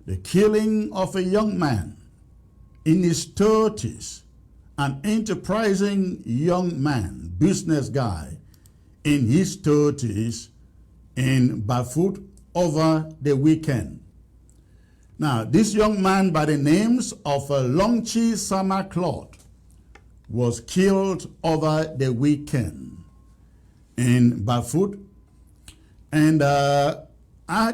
The killing of a young man in his 30s, an enterprising young man, business guy in his 30s in Bafut over the weekend. Now, this young man by the names of Longchi Sama Claude was killed over the weekend in Bafut. And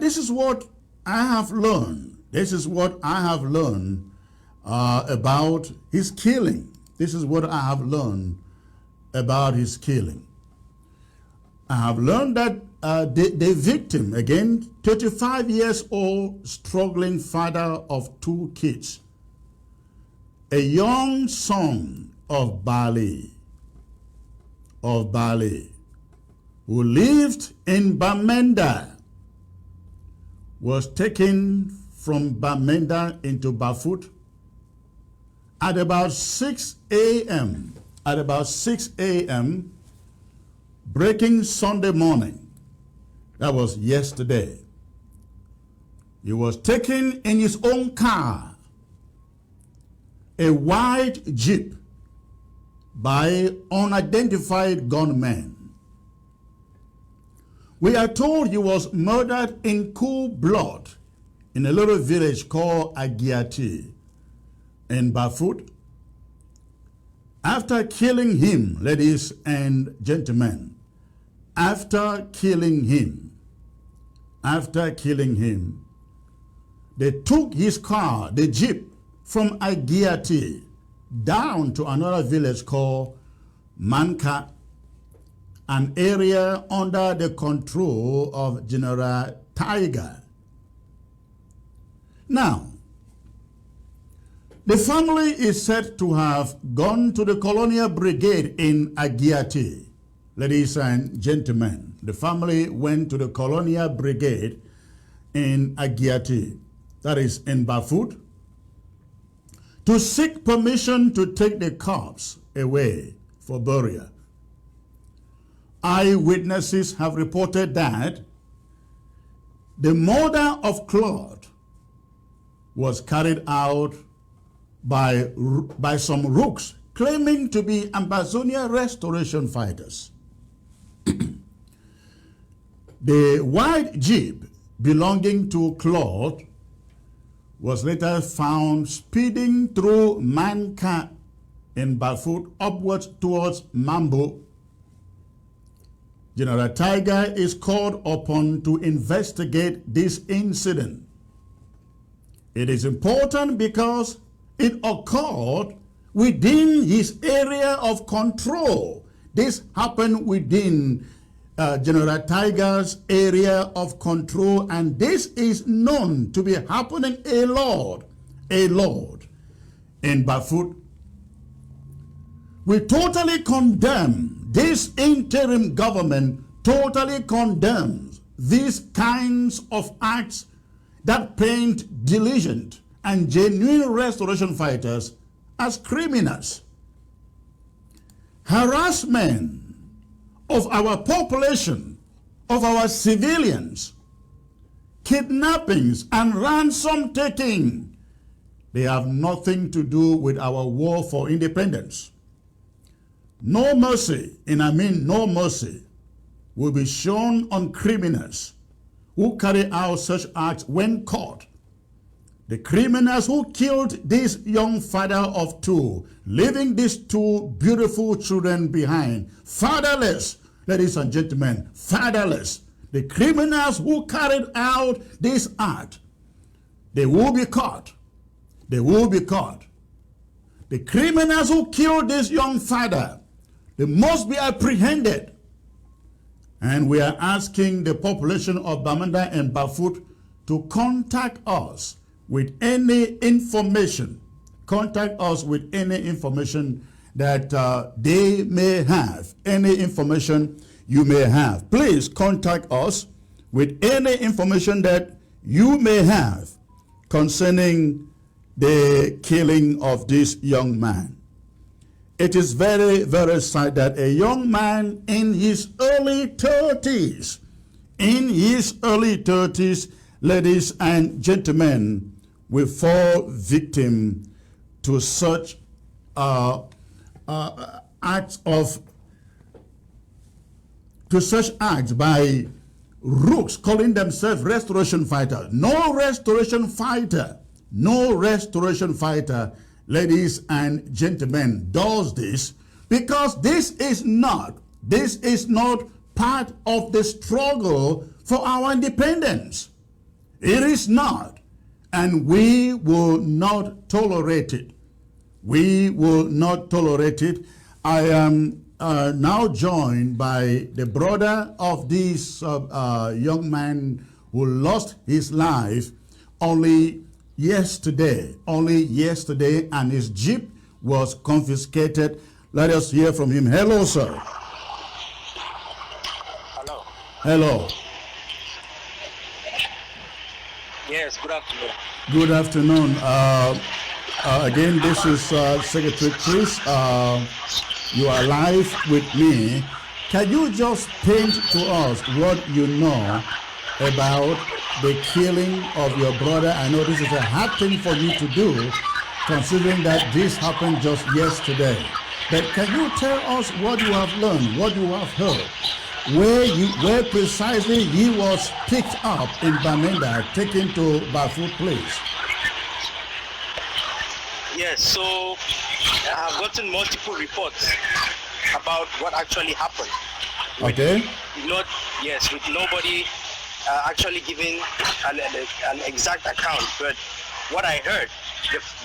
this is what I have learned. This is what I have learned about his killing. This is what I have learned about his killing. I have learned that the victim, again, 35 years old, struggling father of 2 kids, a young son of Bali, who lived in Bamenda, was taken from Bamenda into Bafut at about 6 a.m. At about 6 a.m., breaking Sunday morning. That was yesterday. He was taken in his own car, a white Jeep, by unidentified gunmen. We are told he was murdered in cool blood in a little village called Agiati in Bafut. After killing him, ladies and gentlemen, after killing him, they took his car, the Jeep, from Agiati down to another village called Manka, an area under the control of General Tiger. Now, the family is said to have gone to the Colonial Brigade in Agiati. Ladies and gentlemen, the family went to the Colonial Brigade in Agiati, that is in Bafut, to seek permission to take the corpse away for burial. Eyewitnesses have reported that the murder of Claude was carried out by some rooks claiming to be Ambazonia restoration fighters. The white Jeep belonging to Claude was later found speeding through Manka in Bafut upwards towards Mambo. General Tiger is called upon to investigate this incident. It is important because it occurred within his area of control. This happened within General Tiger's area of control, and this is known to be happening a lot in Bafut. We totally condemn, this interim government totally condemns these kinds of acts that paint diligent and genuine restoration fighters as criminals. Harassment of our population, of our civilians, kidnappings and ransom taking, they have nothing to do with our war for independence. No mercy, and I mean no mercy, will be shown on criminals who carry out such acts when caught. The criminals who killed this young father of 2, leaving these 2 beautiful children behind, fatherless, ladies and gentlemen, fatherless. The criminals who carried out this act, they will be caught. They will be caught. The criminals who killed this young father, they must be apprehended. And we are asking the population of Bamenda and Bafut to contact us with any information. Contact us with any information that they may have. Any information you may have. Please contact us with any information that you may have concerning the killing of this young man. It is very, very sad that a young man in his early 30s, ladies and gentlemen, will fall victim to such acts by rooks calling themselves restoration fighters. No restoration fighter, ladies and gentlemen, does this, because this is not part of the struggle for our independence. It is not, and we will not tolerate it. We will not tolerate it. I am now joined by the brother of this young man who lost his life only yesterday, and his jeep was confiscated. Let us hear from him. Hello, sir. Hello. Hello. Yes, good afternoon. Good afternoon. Again, this is Secretary Chris. You are live with me. Can you just paint to us what you know about the killing of your brother? I know this is a hard thing for you to do, considering that this happened just yesterday. But can you tell us what you have learned, what you have heard, where precisely he was picked up in Bamenda, taken to Bafut Place? Yes, so I have gotten multiple reports about what actually happened. Okay. With nobody actually giving an exact account. But what I heard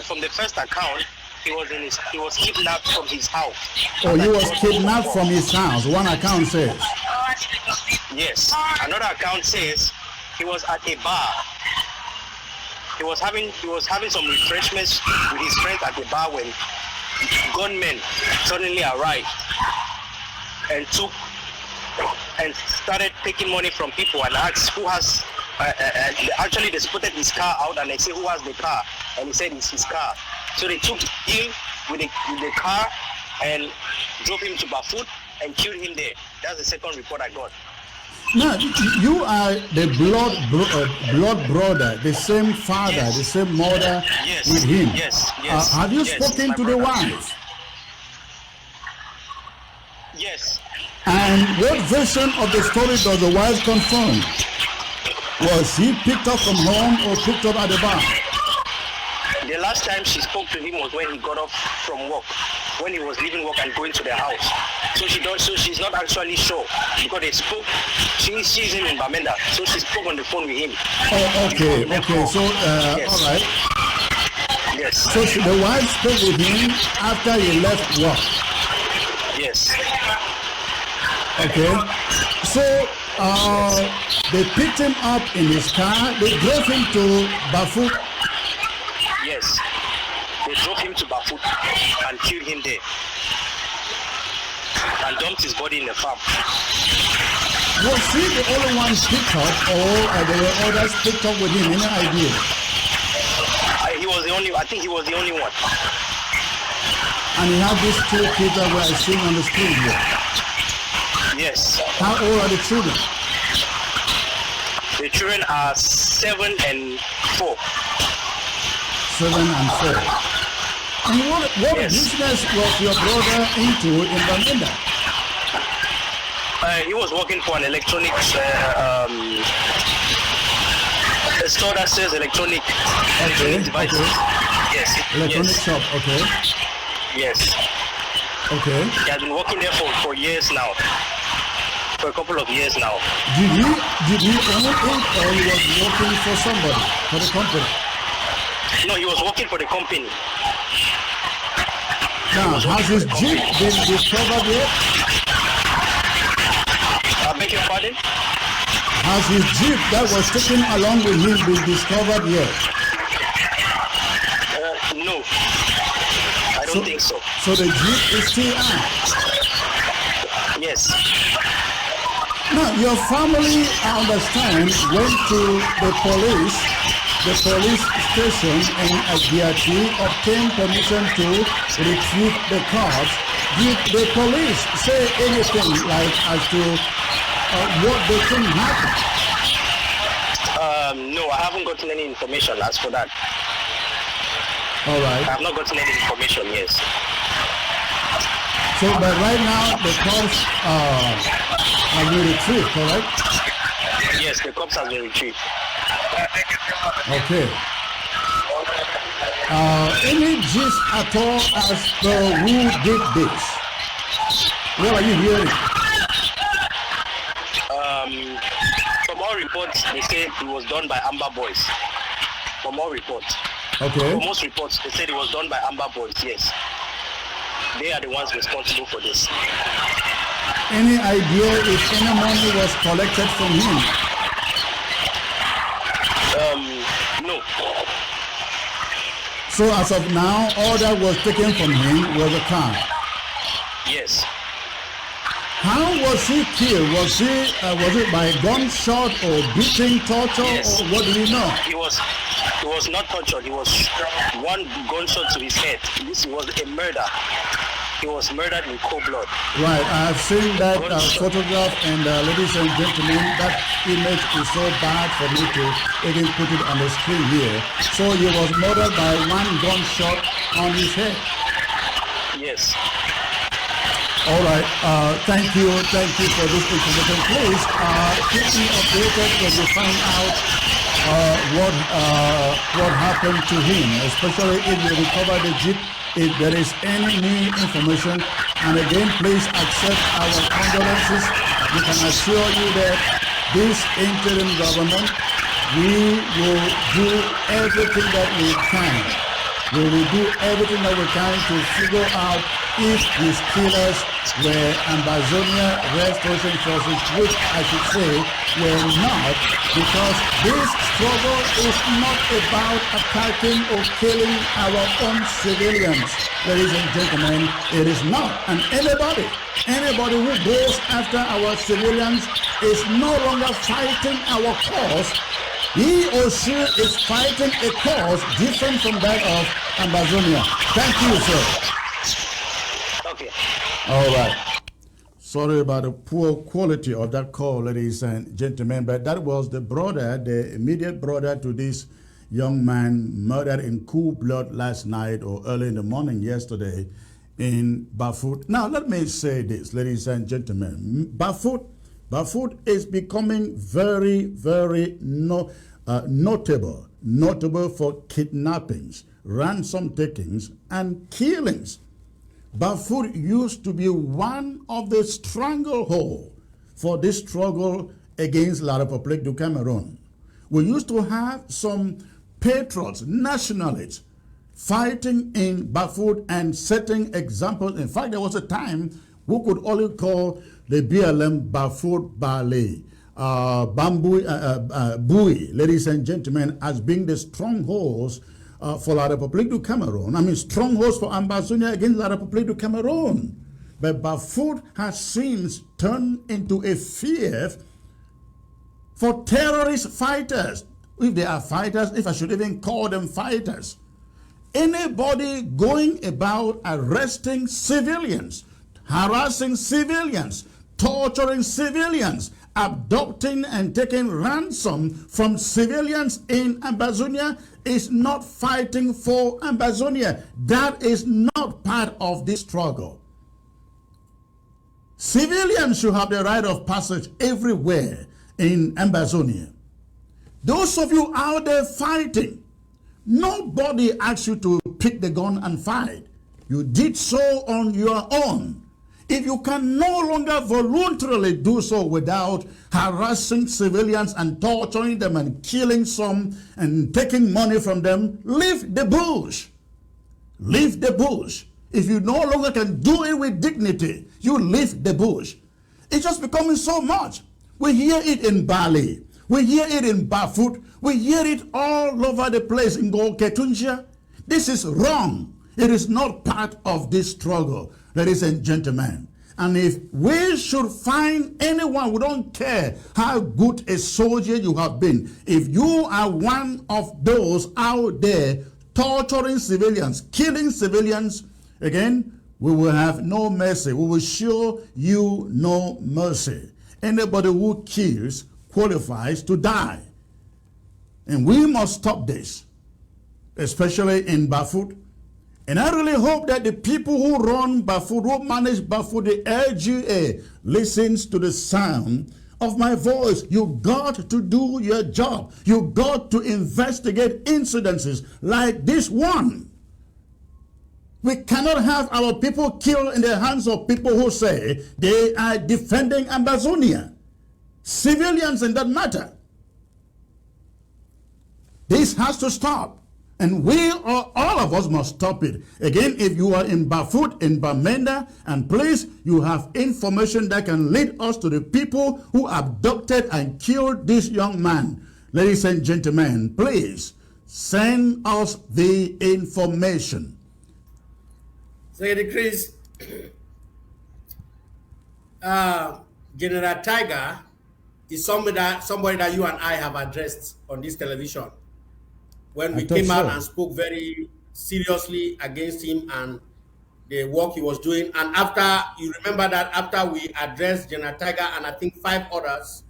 from the first account, he was kidnapped from his house. Oh, he was kidnapped from his house. One account says. Yes. Another account says he was at a bar. He was having some refreshments with his friends at the bar when gunmen suddenly arrived and started taking money from people and asked who has. Actually, they spotted his car out and they said, "Who has the car?" And he said it's his car. So they took him with the car and drove him to Bafut and killed him there. That's the second report I got. Now, you are the blood brother, the same father, yes, the same mother, yes, with him. Yes. Have you yes, spoken to the wife? Yes. And what version of the story does the wife confirm? Was he picked up from home or picked up at the bar? The last time she spoke to him was when he got off from work, when he was leaving work and going to the house. So she's not actually sure because they spoke. She sees him in Bamenda, so she spoke on the phone with him. Oh, okay. So, yes. All right. Yes. So the wife spoke with him after he left work. Yes. Okay. So they picked him up in his car. They drove him to Bafut. Yes. They drove him to Bafut and killed him there. And dumped his body in the farm. Was he the only one picked up, or there were others picked up with him? Any idea? I think he was the only one. And he had these two kids that were seen on the screen here. Yes. How old are the children? The children are 7 and 4. 7 and 4. And what yes. business was your brother into in Bamenda? He was working for an electronics a store that sells electronic devices. Okay. Yes. Electronic shop. Okay. Yes. Okay. He has been working there for years now. For a couple of years now. Did he own it, or he was working for somebody, for the company? No, he was working for the company. Now, has his jeep been discovered yet? I beg your pardon? Has his jeep that was taken along with him been discovered yet? No. I don't think so. So the jeep is still out? Yes. Now, your family, I understand, went to the police station in Agiati, obtained permission to retrieve the cars. Did the police say anything like as to what they think happened? No, I haven't gotten any information as for that. All right. I have not gotten any information, yes. So, but right now, the cops have been retrieved, correct? Yes, the cops have been retrieved. Okay. Any gist at all as to who did this? What are you hearing? From all reports, they say it was done by AMBA boys. From all reports. Okay. For most reports, they said it was done by AMBA boys, yes. They are the ones responsible for this. Any idea if any money was collected from him? No. So as of now, all that was taken from him was a car. Yes. How was he killed? Was it by gunshot or beating, torture, Yes. or what do you know? He was not tortured. He was one gunshot to his head. This was a murder. He was murdered in cold blood. Right, I have seen that photograph, and ladies and gentlemen, that image is so bad for me to even put it on the screen here. So he was murdered by one gunshot on his head. Yes. All right, thank you for this information. Please keep me updated when you find out what happened to him, especially if you recover the jeep, if there is any new information. And again, please accept our condolences. We can assure you that this interim government, we will do everything that we can. We will do everything that we can to figure out if these killers were Ambazonia Restoration Forces, which I should say were not, because this struggle is not about attacking or killing our own civilians. Ladies and gentlemen, it is not. And anybody who goes after our civilians is no longer fighting our cause. He or she is fighting a cause different from that of Ambazonia. Thank you, sir. Okay. All right. Sorry about the poor quality of that call, ladies and gentlemen, but that was the brother, the immediate brother to this young man murdered in cool blood last night or early in the morning yesterday in Bafut. Now, let me say this, ladies and gentlemen. Bafut is becoming very, very notable for kidnappings, ransom takings, and killings. Bafut used to be one of the stranglehold for this struggle against La République du Cameroon. We used to have some patriots, nationalists, fighting in Bafut and setting examples. In fact, there was a time we could only call the BLM Bafut Ballet, Bui, ladies and gentlemen, as being the strongholds for La République du Cameroon. I mean, strongholds for Ambazonia against La République du Cameroon. But Bafut has since turned into a fief for terrorist fighters. If they are fighters, if I should even call them fighters. Anybody going about arresting civilians, harassing civilians, torturing civilians, abducting and taking ransom from civilians in Ambazonia is not fighting for Ambazonia. That is not part of this struggle. Civilians should have the right of passage everywhere in Ambazonia. Those of you out there fighting, nobody asked you to pick the gun and fight. You did so on your own. If you can no longer voluntarily do so without harassing civilians and torturing them and killing some and taking money from them, leave the bush. Leave the bush. If you no longer can do it with dignity, you leave the bush. It's just becoming so much. We hear it in Bali. We hear it in Bafut. We hear it all over the place in Ketunjia. This is wrong. It is not part of this struggle, ladies and gentlemen. And if we should find anyone, we don't care how good a soldier you have been, if you are one of those out there torturing civilians, killing civilians, again, we will have no mercy. We will show you no mercy. Anybody who kills qualifies to die. And we must stop this, especially in Bafut. And I really hope that the people who run Bafut, who manage Bafut, the LGA, listens to the sound of my voice. You got to do your job. You got to investigate incidences like this one. We cannot have our people killed in the hands of people who say they are defending Ambazonia. Civilians in that matter. This has to stop. And we, or all of us, must stop it. Again, if you are in Bafut, in Bamenda, and please, you have information that can lead us to the people who abducted and killed this young man. Ladies and gentlemen, please send us the information. Secretary Chris, General Tiger is somebody that you and I have addressed on this television when we came out and spoke very seriously against him and the work he was doing. And after, you remember that after we addressed General Tiger and I think 5 others,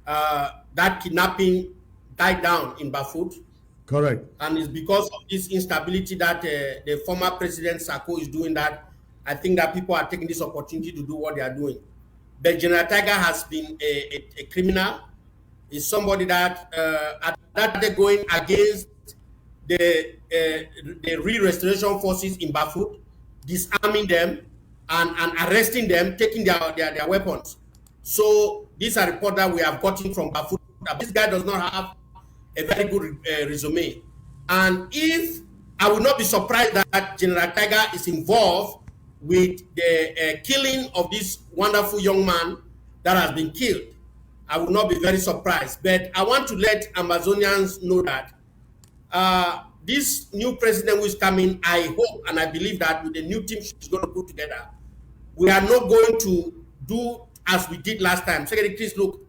that kidnapping died down in Bafut. Correct. And it's because of this instability that the former president Sako is doing that. I think that people are taking this opportunity to do what they are doing. But General Tiger has been a criminal. Is somebody that they're going against the re-restoration forces in Bafut, disarming them and arresting them, taking their weapons. So these are reports that we have gotten from Bafut. This guy does not have a very good resume. And if I would not be surprised that General Tiger is involved with the killing of this wonderful young man that has been killed, I would not be very surprised. But I want to let Ambazonians know that this new president who is coming, I hope and I believe that with the new team she's going to put together, we are not going to do as we did last time. Secretary Chris, look,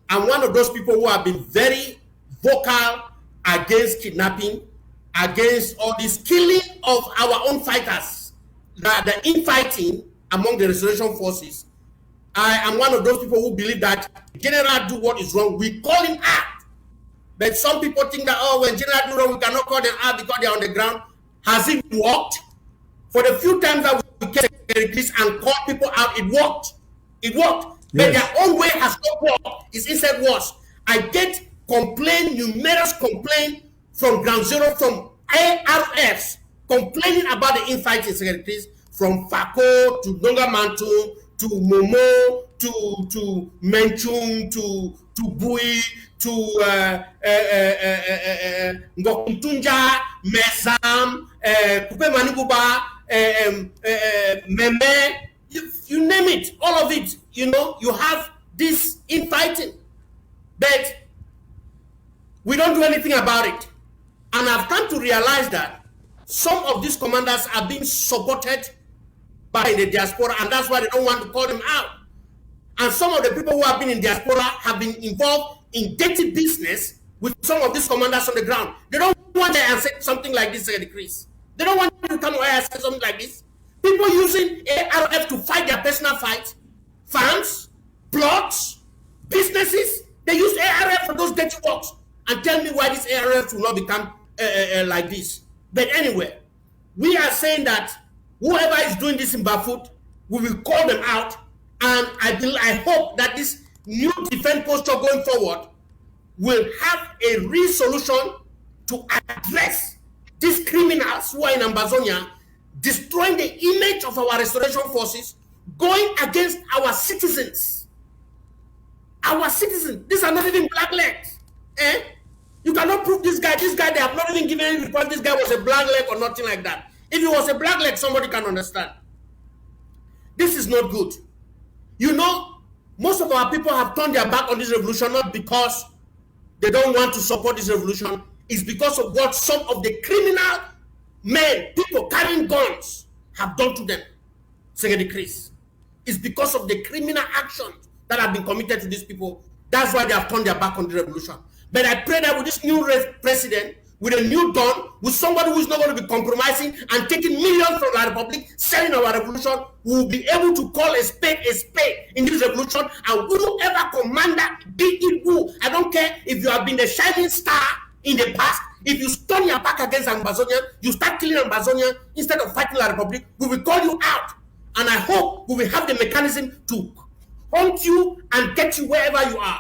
I'm one of those people who have been very vocal against kidnapping, against all this killing of our own fighters, the infighting among the restoration forces. I am one of those people who believe that General do what is wrong, we call him out. But some people think that, oh, when General do wrong, we cannot call them out because they are on the ground. Has it worked? For the few times that we came and called people out, it worked. It worked. Yes. But their own way has not worked. It's instead worse. I get numerous complaints from Ground Zero, from ARFs, complaining about the infighting, secretaries, from Fako to Dongamantu to Momo to Menchung to Bui to Ngokuntunja, Mesam, Kupe Maniguba, Meme, you name it, all of it, you know, you have this infighting. But we don't do anything about it. And I've come to realize that some of these commanders are being supported by the diaspora, and that's why they don't want to call them out. And some of the people who have been in diaspora have been involved in dirty business with some of these commanders on the ground. They don't want to say something like this, Secretary Chris. They don't want to come away and say something like this. People using ARF to fight their personal fights, farms, plots, businesses, they use ARF for those dirty works. And tell me why this ARF will not become like this. But anyway, we are saying that whoever is doing this in Bafut, we will call them out. And I hope that this new defense posture going forward will have a real solution to address these criminals who are in Ambazonia, destroying the image of our restoration forces, going against our citizens. Our citizens. These are not even blacklegs. Eh? You cannot prove this guy. This guy, they have not even given any report. This guy was a blackleg or nothing like that. If he was a blackleg, somebody can understand. This is not good. You know, most of our people have turned their back on this revolution, not because they don't want to support this revolution. It's because of what some of the criminal men, people carrying guns, have done to them. Secretary Chris. It's because of the criminal actions that have been committed to these people. That's why they have turned their back on the revolution. But I pray that with this new president, with a new dawn, with somebody who is not going to be compromising and taking millions from the Republic, selling our revolution, we will be able to call a spade in this revolution. And whoever commander, be it who, I don't care if you have been the shining star in the past, if you turn your back against Ambazonia, you start killing Ambazonia instead of fighting the Republic, we will call you out. And I hope we will have the mechanism to hunt you and get you wherever you are.